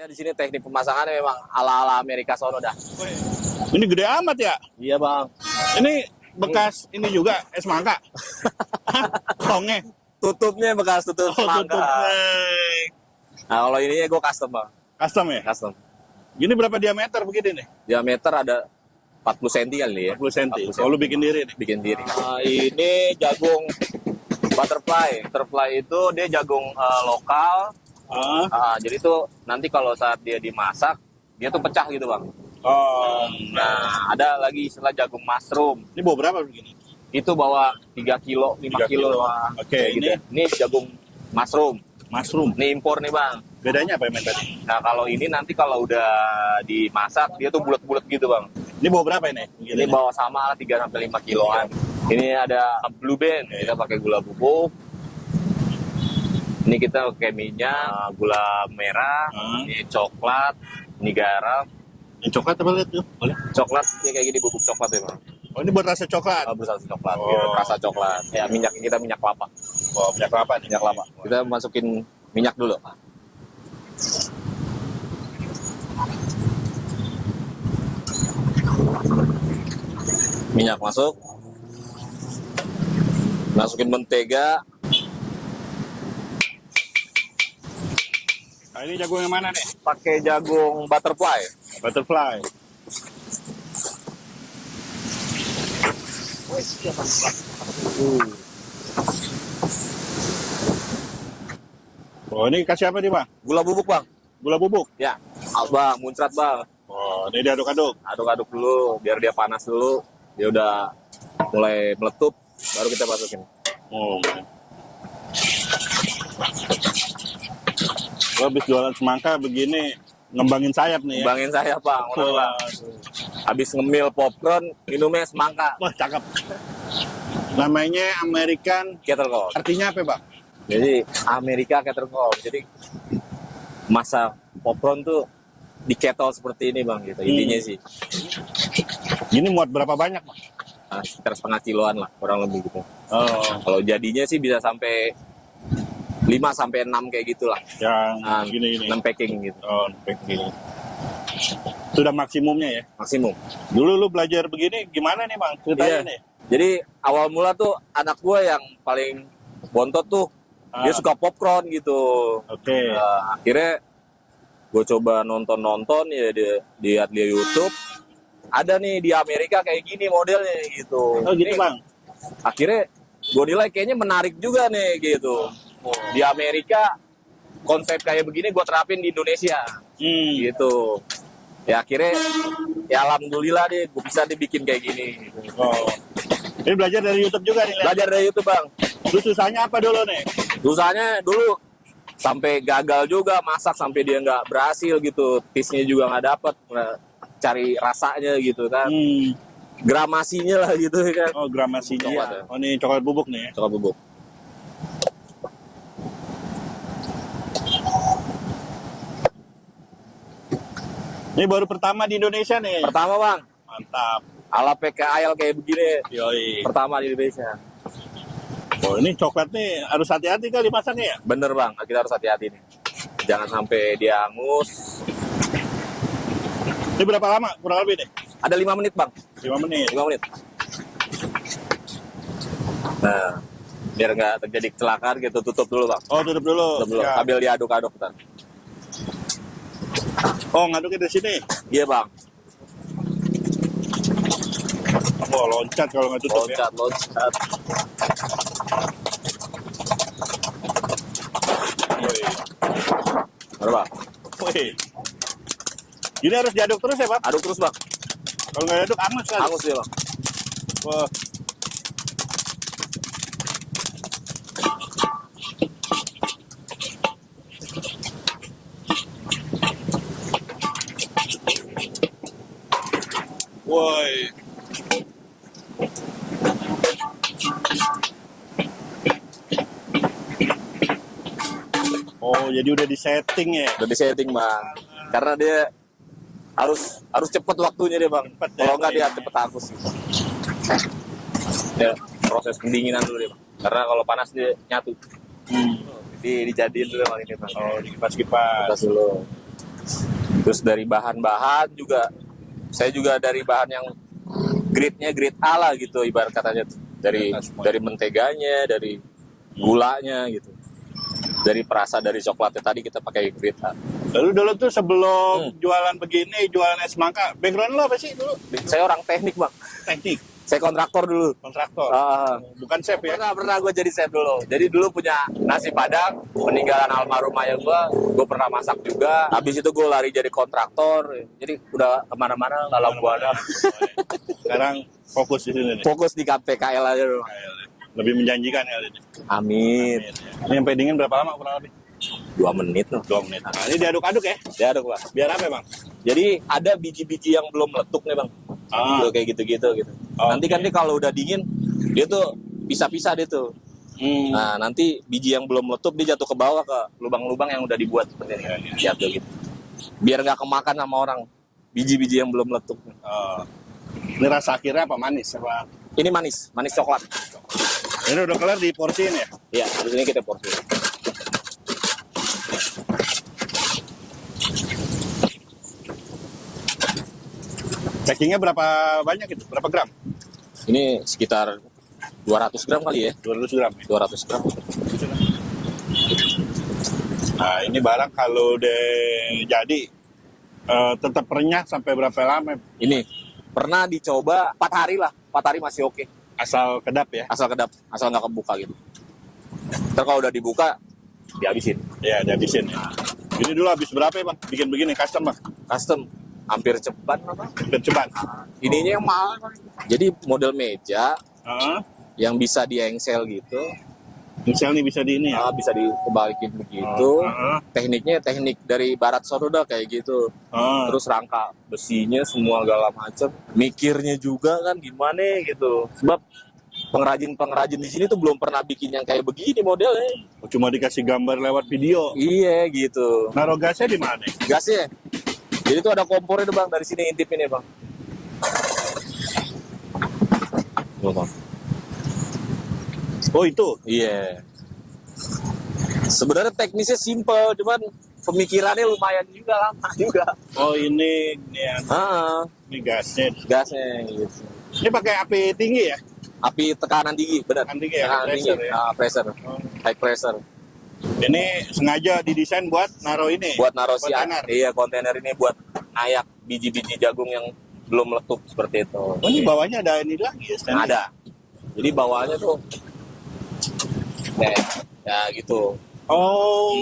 Ya di sini teknik pemasakannya memang ala-ala Amerika sono dah. Ini gede amat ya? Iya bang. Ini bekas ini juga es mangga. Tongnya. Tutupnya bekas tutup semangka. tutupnya. Nah kalau ini gue custom bang. Custom ya? Custom. Gini berapa diameter begini nih? Diameter ada 40 cm kali ya. 40 cm. 40 Kalau lu bikin diri nih? Bikin diri. Nah, ini jagung butterfly. Butterfly itu dia jagung lokal. Jadi tuh nanti kalau saat dia dimasak, dia tuh pecah gitu bang. Oh. Nah, ada lagi istilah jagung mushroom. Ini bawa berapa begini? Itu bawa 3 kilo, 5 kilo. Oke, gitu. Ini jagung mushroom. Mushroom. Ini impor nih bang. Bedanya apa yang tadi? Nah kalau ini nanti kalau udah dimasak, dia tuh bulat-bulat gitu bang. Ini bawa berapa ini? Ini bawa sama 3-5 kiloan. Ini ada blue band, kita pakai gula bubuk. Ini kita pakai minyak, gula merah, ini coklat, ini garam. Yang coklat apa lihat tuh? Boleh? Coklat, ini kayak gini bubuk coklat ya bang. Oh ini buat rasa coklat? Rasa coklat, Oh. gitu, rasa coklat. Ya minyak kita minyak kelapa. Oh minyak kelapa nih. Minyak kelapa. Kita masukin minyak dulu. Minyak masuk. Masukin mentega. Nah, ini jagung yang mana nih? Pakai jagung butterfly. Butterfly. Oh ini kasih apa nih bang? Gula bubuk bang. Gula bubuk? Ya. Bang, muncrat bang. Oh ini diaduk-aduk? Aduk-aduk dulu, biar dia panas dulu. Dia udah mulai meletup, baru kita masukin. Oh. Lo habis jualan semangka begini, ngembangin sayap nih ya? Ngembangin saya bang. Wah, Habis ngemil popcorn, minumnya semangka. wah cakep. Namanya American, Kettle Corn. artinya apa bang? Jadi Amerika Kettle Corn. Jadi masa popcorn tuh di kettle seperti ini bang, gitu. Intinya sih. Ini muat berapa banyak bang? Sekitar setengah kiloan lah, kurang lebih gitu. Oh, Kalau jadinya sih bisa sampai 5-6 kayak gitulah. yang gini-gini. 6 packing gitu. Oh, packing. Sudah maksimumnya ya? Maksimum. Dulu lu belajar begini gimana nih bang? Ceritanya Iya. nih. Jadi awal mula tuh anak gue yang paling bontot tuh dia suka popcorn gitu. Oke. Nah, akhirnya gue coba nonton ya di YouTube. Ada nih di Amerika kayak gini modelnya gitu. Oh gitu Nih, bang? akhirnya gue nilai kayaknya menarik juga nih gitu. Di Amerika konsep kayak begini gue terapin di Indonesia gitu. Ya akhirnya ya alhamdulillah deh gue bisa dibikin kayak gini. Oh. Ini belajar dari YouTube juga nih. Belajar dari YouTube bang. Lu susahnya apa dulu nih? Susahnya dulu sampai gagal juga masak sampai dia nggak berhasil gitu. Taste-nya juga nggak dapet. Cari rasanya gitu kan. Gramasinya lah gitu kan. Oh gramasinya. Coklat ya. Oh ini coklat bubuk nih. Coklat bubuk. Ini baru pertama di Indonesia nih. Pertama bang. Mantap. Ala PKL kayak begini. Yoi. Pertama di Indonesia. Oh ini coklat nih harus hati-hati kali masaknya ya? Bener bang, kita harus hati-hati nih. Jangan sampai dia hangus. Ini berapa lama kurang lebih nih? Ada 5 menit bang. 5 menit. 5 menit. Nah, biar nggak terjadi kecelakaan gitu tutup dulu bang. Oh tutup dulu. Tutup dulu. Ya. Sambil diaduk-aduk ntar. Oh ngaduknya dari sini. Iya bang. Oh loncat kalau nggak tutup ya. Loncat. Wih. Berapa? Wih. Ini harus diaduk terus ya Pak? Aduk terus bang. Kalau nggak diaduk angus kan? Hangus dia bang. Wah. Woi. Oh, jadi udah di setting ya? Udah di setting bang. Karena dia harus cepet waktunya dia bang. Cepet, Kalau ya, nggak dia ya. cepet hangus. Ya, proses pendinginan dulu dia bang. Karena kalau panas dia nyatu. Dijadiin dulu bang ini bang. Oh, dikipas-kipas. Kipas dulu. Terus dari bahan-bahan juga, saya juga dari bahan yang grade-nya grade A lah gitu, ibarat katanya tuh. Dari menteganya, dari gulanya gitu. Dari perasa dari coklatnya tadi kita pakai grade A. Lalu dulu tuh sebelum jualan begini, jualan es semangka, background lo apa sih dulu? Saya orang teknik, Bang. Teknik, Saya kontraktor dulu. kontraktor, bukan chef ya? Pernah gue jadi chef dulu. Jadi dulu punya nasi padang, peninggalan almarhum ayah gue pernah masak juga. Habis itu gue lari jadi kontraktor. Jadi udah kemana-mana, lalang buana. Sekarang fokus di sini nih. Fokus di KPKL aja dulu. Lebih menjanjikan ya ini. Amin. Ini sampai dingin berapa lama kurang lebih? 2 menit loh. 2 menit. Nah, ini diaduk-aduk ya? Ya aduk, Pak. Biar apa bang? Jadi ada biji-biji yang belum meletup nih, Bang. Tuh, kayak gitu-gitu gitu. Nanti kan dia kalau udah dingin, dia tuh pisah-pisah dia tuh. Nah, nanti biji yang belum meletup dia jatuh ke bawah ke lubang-lubang yang udah dibuat seperti ini. Jatuh gitu. Biar nggak kemakan sama orang biji-biji yang belum meletup. Ini rasa akhirnya apa, manis apa? Ini manis coklat. Ini udah kelar diporsiin ya? Iya, terus ini kita porsi. Packingnya berapa banyak itu? Berapa gram? Ini sekitar 200 gram kali ya. 200 gram. 200 gram. Nah ini barang kalau udah jadi tetap renyah sampai berapa lama? Ini pernah dicoba 4 hari lah. 4 hari masih oke. Asal kedap ya? Asal kedap, asal nggak kebuka gitu. Ntar kalau udah dibuka, dihabisin. Ya dihabisin ya. Ini dulu habis berapa ya bang? Bikin begini custom bang? Custom, hampir cepat apa? Cepat. Ininya yang mahal. Jadi model meja yang bisa diengsel gitu. Misal nih bisa di ini ya? Bisa dikebalikin begitu. Tekniknya teknik dari barat sono dah kayak gitu. Terus rangka besinya semua segala macem. Mikirnya juga kan gimana gitu. Sebab pengrajin di sini tuh belum pernah bikin yang kayak begini modelnya. Cuma dikasih gambar lewat video. Iya gitu. Naruh gasnya di mana? Gasnya. Jadi tuh ada kompornya tuh bang, dari sini intipin ya bang. Tuh, bang. Oh itu? Iya. Sebenarnya teknisnya simple, cuman pemikirannya lumayan juga lama juga. Oh ini ya. Ini gasnya. Gasnya gitu. Ini pakai api tinggi ya? Api tekanan tinggi, benar. Tekanan tinggi ya? Tekanan Pressure tinggi. ya? Pressure. High pressure. Ini sengaja didesain buat naruh ini? Buat naruh si kontainer. Iya, kontainer ini buat ngayak biji-biji jagung yang belum meletup seperti itu. Oh ini bawahnya ada ini lagi ya? Stand ada. Jadi bawahnya tuh ya gitu. Oh,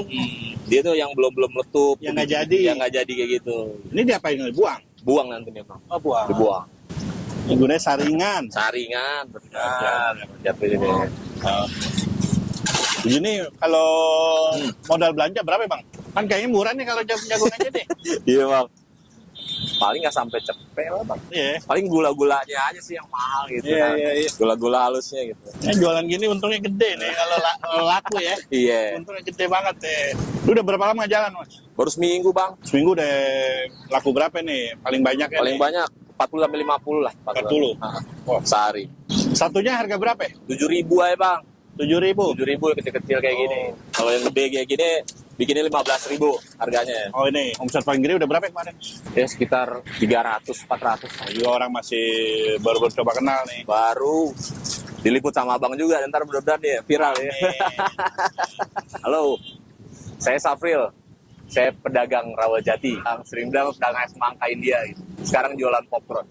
dia tuh yang belum meletup, yang nggak jadi, kayak gitu. Ini diapain? Buang? Buang nanti nih bang. Oh buang. Dibuang. Ini gunanya saringan. Benar. Jatuh ini. Begini kalau modal belanja berapa bang? Kan kayaknya murah nih kalau jagung aja deh. Iya bang. Paling nggak sampai cepet lah bang. Iya. Paling gula-gulanya aja sih yang mahal gitu. Iya. Gula-gula halusnya gitu. Jualan gini untungnya gede nih kalau laku ya. Iya. Untungnya gede banget deh. Lu udah berapa lama jalan mas? Baru seminggu bang. Seminggu udah laku berapa nih? Paling banyak ya? Paling banyak 40 sampai 50 lah. 40. Oh. Sehari. Satunya harga berapa ya? 7.000 aja bang. 7.000. 7.000 kecil-kecil kayak gini. Kalau yang gede kayak gini bikinnya 15.000 harganya. Oh ini omset paling gede udah berapa kemarin? Ya sekitar 300-400. Nah, juga orang masih baru coba kenal nih. Baru diliput sama abang juga, ntar mudah-mudahan ya viral ya. Halo, saya Safril. Saya pedagang Rawajati. Sering bilang pedagang es semangka India. Sekarang jualan popcorn.